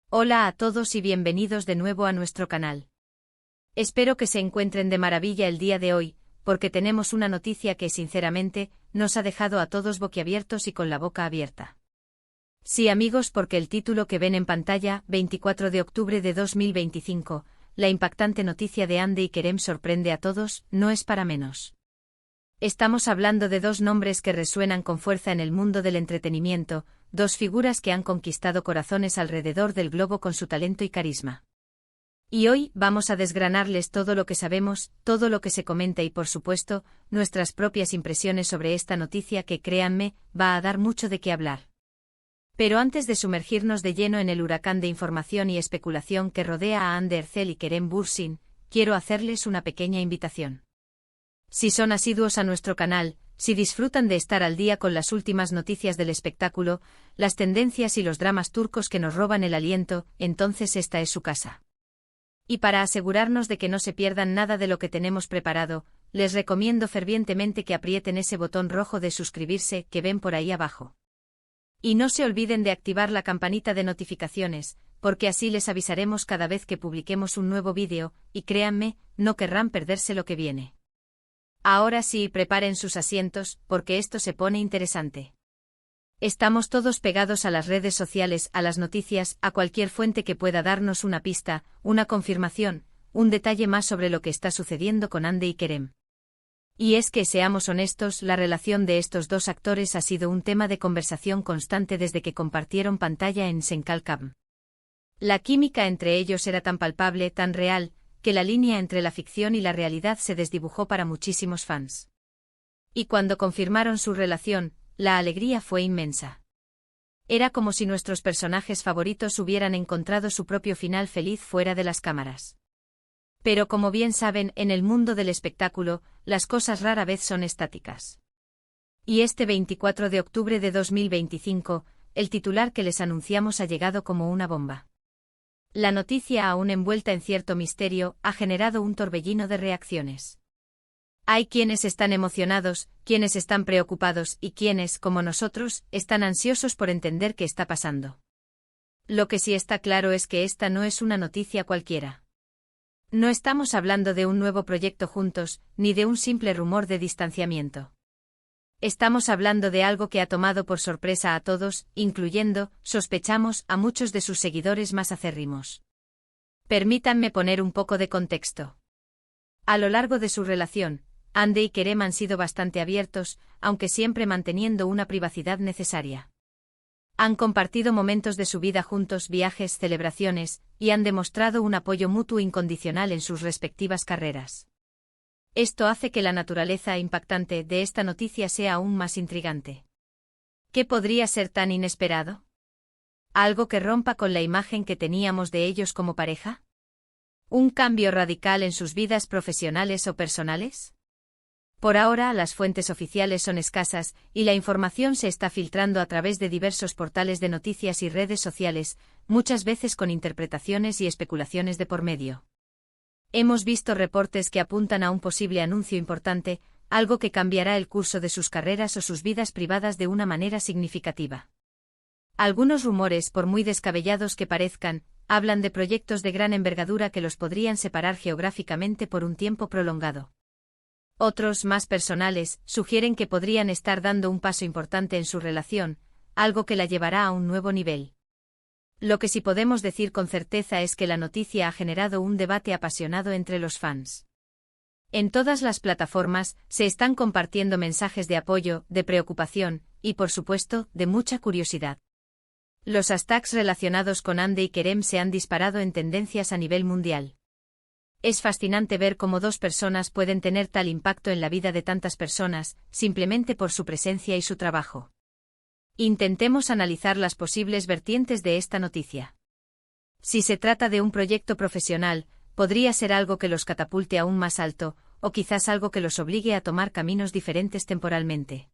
Hola a todos y bienvenidos de nuevo a nuestro canal. Espero que se encuentren de maravilla el día de hoy, porque tenemos una noticia que sinceramente nos ha dejado a todos boquiabiertos y con la boca abierta. Sí amigos, porque el título que ven en pantalla, 24 de octubre de 2025, la impactante noticia de Hande y Kerem sorprende a todos, no es para menos. Estamos hablando de dos nombres que resuenan con fuerza en el mundo del entretenimiento, dos figuras que han conquistado corazones alrededor del globo con su talento y carisma. Y hoy vamos a desgranarles todo lo que sabemos, todo lo que se comenta y por supuesto, nuestras propias impresiones sobre esta noticia que, créanme, va a dar mucho de qué hablar. Pero antes de sumergirnos de lleno en el huracán de información y especulación que rodea a Hande Erçel y Kerem Bürsin, quiero hacerles una pequeña invitación. Si son asiduos a nuestro canal, si disfrutan de estar al día con las últimas noticias del espectáculo, las tendencias y los dramas turcos que nos roban el aliento, entonces esta es su casa. Y para asegurarnos de que no se pierdan nada de lo que tenemos preparado, les recomiendo fervientemente que aprieten ese botón rojo de suscribirse que ven por ahí abajo. Y no se olviden de activar la campanita de notificaciones, porque así les avisaremos cada vez que publiquemos un nuevo vídeo, y créanme, no querrán perderse lo que viene. Ahora sí, preparen sus asientos, porque esto se pone interesante. Estamos todos pegados a las redes sociales, a las noticias, a cualquier fuente que pueda darnos una pista, una confirmación, un detalle más sobre lo que está sucediendo con Hande y Kerem. Y es que, seamos honestos, la relación de estos dos actores ha sido un tema de conversación constante desde que compartieron pantalla en Senkalkam. La química entre ellos era tan palpable, tan real, que la línea entre la ficción y la realidad se desdibujó para muchísimos fans. Y cuando confirmaron su relación, la alegría fue inmensa. Era como si nuestros personajes favoritos hubieran encontrado su propio final feliz fuera de las cámaras. Pero como bien saben, en el mundo del espectáculo, las cosas rara vez son estáticas. Y este 24 de octubre de 2025, el titular que les anunciamos ha llegado como una bomba. La noticia, aún envuelta en cierto misterio, ha generado un torbellino de reacciones. Hay quienes están emocionados, quienes están preocupados y quienes, como nosotros, están ansiosos por entender qué está pasando. Lo que sí está claro es que esta no es una noticia cualquiera. No estamos hablando de un nuevo proyecto juntos, ni de un simple rumor de distanciamiento. Estamos hablando de algo que ha tomado por sorpresa a todos, incluyendo, sospechamos, a muchos de sus seguidores más acérrimos. Permítanme poner un poco de contexto. A lo largo de su relación, Hande y Kerem han sido bastante abiertos, aunque siempre manteniendo una privacidad necesaria. Han compartido momentos de su vida juntos, viajes, celebraciones, y han demostrado un apoyo mutuo incondicional en sus respectivas carreras. Esto hace que la naturaleza impactante de esta noticia sea aún más intrigante. ¿Qué podría ser tan inesperado? ¿Algo que rompa con la imagen que teníamos de ellos como pareja? ¿Un cambio radical en sus vidas profesionales o personales? Por ahora, las fuentes oficiales son escasas, y la información se está filtrando a través de diversos portales de noticias y redes sociales, muchas veces con interpretaciones y especulaciones de por medio. Hemos visto reportes que apuntan a un posible anuncio importante, algo que cambiará el curso de sus carreras o sus vidas privadas de una manera significativa. Algunos rumores, por muy descabellados que parezcan, hablan de proyectos de gran envergadura que los podrían separar geográficamente por un tiempo prolongado. Otros, más personales, sugieren que podrían estar dando un paso importante en su relación, algo que la llevará a un nuevo nivel. Lo que sí podemos decir con certeza es que la noticia ha generado un debate apasionado entre los fans. En todas las plataformas se están compartiendo mensajes de apoyo, de preocupación, y por supuesto, de mucha curiosidad. Los hashtags relacionados con Hande y Kerem se han disparado en tendencias a nivel mundial. Es fascinante ver cómo dos personas pueden tener tal impacto en la vida de tantas personas, simplemente por su presencia y su trabajo. Intentemos analizar las posibles vertientes de esta noticia. Si se trata de un proyecto profesional, podría ser algo que los catapulte aún más alto, o quizás algo que los obligue a tomar caminos diferentes temporalmente.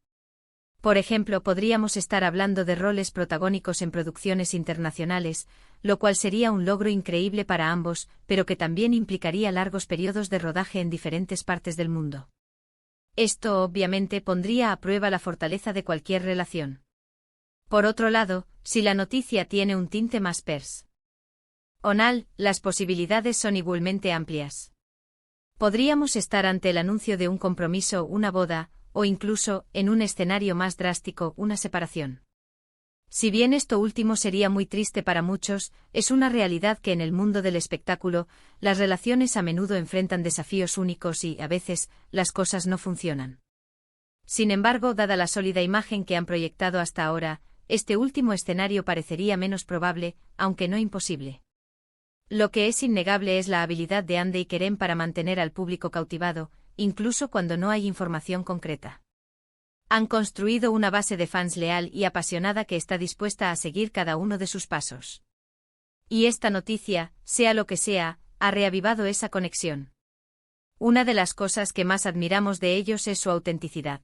Por ejemplo, podríamos estar hablando de roles protagónicos en producciones internacionales, lo cual sería un logro increíble para ambos, pero que también implicaría largos periodos de rodaje en diferentes partes del mundo. Esto obviamente pondría a prueba la fortaleza de cualquier relación. Por otro lado, si la noticia tiene un tinte más Onal, las posibilidades son igualmente amplias. Podríamos estar ante el anuncio de un compromiso, una boda, o incluso, en un escenario más drástico, una separación. Si bien esto último sería muy triste para muchos, es una realidad que en el mundo del espectáculo, las relaciones a menudo enfrentan desafíos únicos y, a veces, las cosas no funcionan. Sin embargo, dada la sólida imagen que han proyectado hasta ahora, este último escenario parecería menos probable, aunque no imposible. Lo que es innegable es la habilidad de Hande y Kerem para mantener al público cautivado, incluso cuando no hay información concreta. Han construido una base de fans leal y apasionada que está dispuesta a seguir cada uno de sus pasos. Y esta noticia, sea lo que sea, ha reavivado esa conexión. Una de las cosas que más admiramos de ellos es su autenticidad.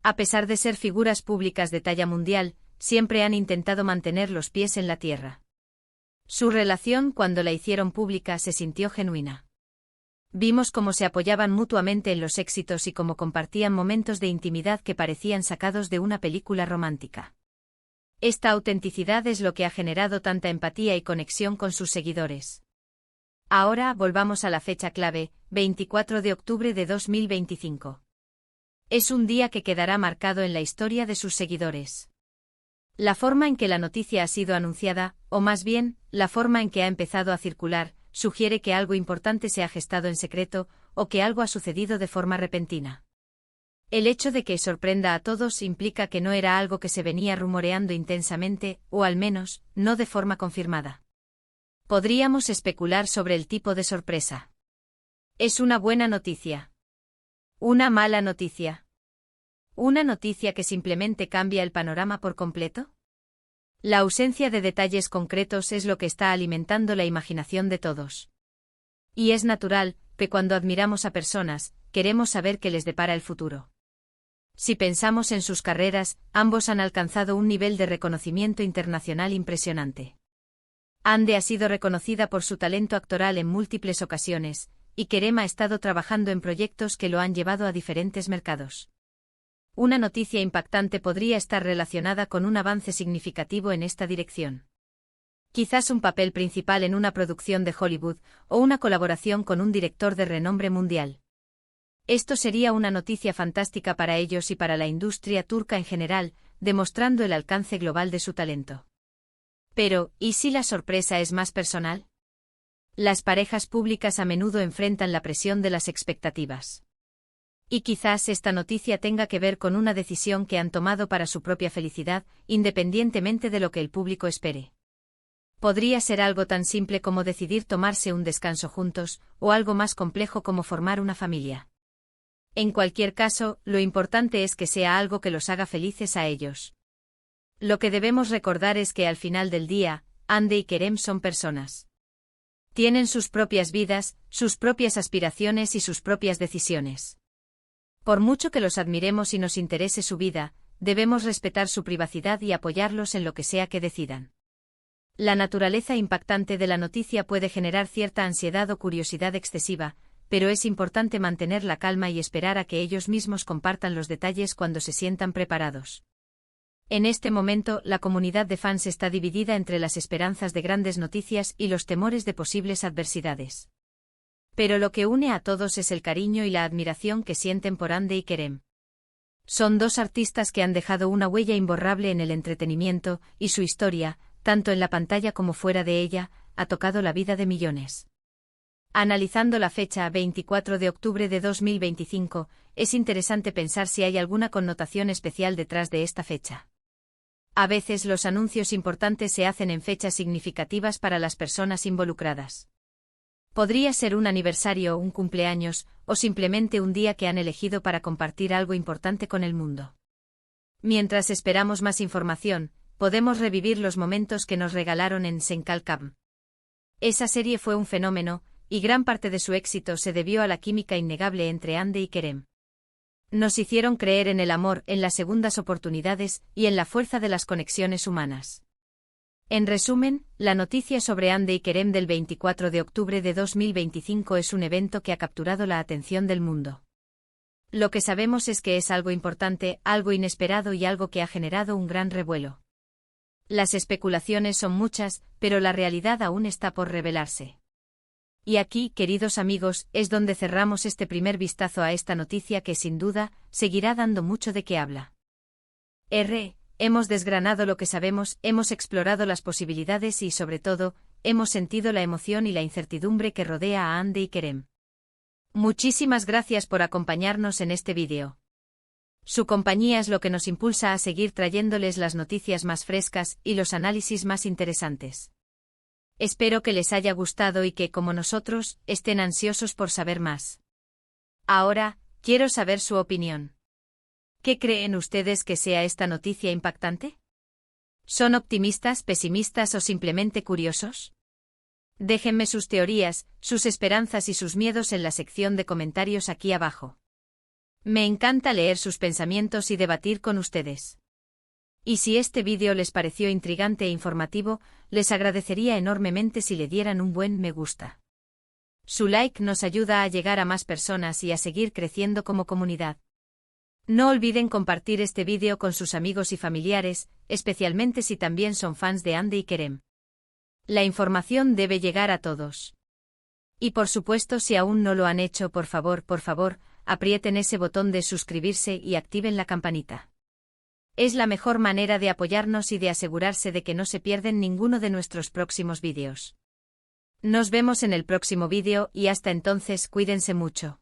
A pesar de ser figuras públicas de talla mundial, siempre han intentado mantener los pies en la tierra. Su relación, cuando la hicieron pública, se sintió genuina. Vimos cómo se apoyaban mutuamente en los éxitos y cómo compartían momentos de intimidad que parecían sacados de una película romántica. Esta autenticidad es lo que ha generado tanta empatía y conexión con sus seguidores. Ahora volvamos a la fecha clave, 24 de octubre de 2025. Es un día que quedará marcado en la historia de sus seguidores. La forma en que la noticia ha sido anunciada, o más bien, la forma en que ha empezado a circular, sugiere que algo importante se ha gestado en secreto, o que algo ha sucedido de forma repentina. El hecho de que sorprenda a todos implica que no era algo que se venía rumoreando intensamente, o al menos, no de forma confirmada. Podríamos especular sobre el tipo de sorpresa. ¿Es una buena noticia? ¿Una mala noticia? ¿Una noticia que simplemente cambia el panorama por completo? La ausencia de detalles concretos es lo que está alimentando la imaginación de todos. Y es natural, que cuando admiramos a personas, queremos saber qué les depara el futuro. Si pensamos en sus carreras, ambos han alcanzado un nivel de reconocimiento internacional impresionante. Hande ha sido reconocida por su talento actoral en múltiples ocasiones, y Kerem ha estado trabajando en proyectos que lo han llevado a diferentes mercados. Una noticia impactante podría estar relacionada con un avance significativo en esta dirección. Quizás un papel principal en una producción de Hollywood, o una colaboración con un director de renombre mundial. Esto sería una noticia fantástica para ellos y para la industria turca en general, demostrando el alcance global de su talento. Pero, ¿y si la sorpresa es más personal? Las parejas públicas a menudo enfrentan la presión de las expectativas. Y quizás esta noticia tenga que ver con una decisión que han tomado para su propia felicidad, independientemente de lo que el público espere. Podría ser algo tan simple como decidir tomarse un descanso juntos, o algo más complejo como formar una familia. En cualquier caso, lo importante es que sea algo que los haga felices a ellos. Lo que debemos recordar es que al final del día, Hande y Kerem son personas. Tienen sus propias vidas, sus propias aspiraciones y sus propias decisiones. Por mucho que los admiremos y nos interese su vida, debemos respetar su privacidad y apoyarlos en lo que sea que decidan. La naturaleza impactante de la noticia puede generar cierta ansiedad o curiosidad excesiva, pero es importante mantener la calma y esperar a que ellos mismos compartan los detalles cuando se sientan preparados. En este momento, la comunidad de fans está dividida entre las esperanzas de grandes noticias y los temores de posibles adversidades. Pero lo que une a todos es el cariño y la admiración que sienten por Hande y Kerem. Son dos artistas que han dejado una huella imborrable en el entretenimiento, y su historia, tanto en la pantalla como fuera de ella, ha tocado la vida de millones. Analizando la fecha 24 de octubre de 2025, es interesante pensar si hay alguna connotación especial detrás de esta fecha. A veces los anuncios importantes se hacen en fechas significativas para las personas involucradas. Podría ser un aniversario o un cumpleaños, o simplemente un día que han elegido para compartir algo importante con el mundo. Mientras esperamos más información, podemos revivir los momentos que nos regalaron en Senkalkam. Esa serie fue un fenómeno, y gran parte de su éxito se debió a la química innegable entre Hande y Kerem. Nos hicieron creer en el amor, en las segundas oportunidades, y en la fuerza de las conexiones humanas. En resumen, la noticia sobre Hande y Kerem del 24 de octubre de 2025 es un evento que ha capturado la atención del mundo. Lo que sabemos es que es algo importante, algo inesperado y algo que ha generado un gran revuelo. Las especulaciones son muchas, pero la realidad aún está por revelarse. Y aquí, queridos amigos, es donde cerramos este primer vistazo a esta noticia que sin duda seguirá dando mucho de qué habla. Hemos desgranado lo que sabemos, hemos explorado las posibilidades y, sobre todo, hemos sentido la emoción y la incertidumbre que rodea a Hande y Kerem. Muchísimas gracias por acompañarnos en este vídeo. Su compañía es lo que nos impulsa a seguir trayéndoles las noticias más frescas y los análisis más interesantes. Espero que les haya gustado y que, como nosotros, estén ansiosos por saber más. Ahora, quiero saber su opinión. ¿Qué creen ustedes que sea esta noticia impactante? ¿Son optimistas, pesimistas o simplemente curiosos? Déjenme sus teorías, sus esperanzas y sus miedos en la sección de comentarios aquí abajo. Me encanta leer sus pensamientos y debatir con ustedes. Y si este vídeo les pareció intrigante e informativo, les agradecería enormemente si le dieran un buen me gusta. Su like nos ayuda a llegar a más personas y a seguir creciendo como comunidad. No olviden compartir este vídeo con sus amigos y familiares, especialmente si también son fans de Hande y Kerem. La información debe llegar a todos. Y por supuesto, si aún no lo han hecho, por favor, aprieten ese botón de suscribirse y activen la campanita. Es la mejor manera de apoyarnos y de asegurarse de que no se pierden ninguno de nuestros próximos vídeos. Nos vemos en el próximo vídeo y hasta entonces cuídense mucho.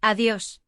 Adiós.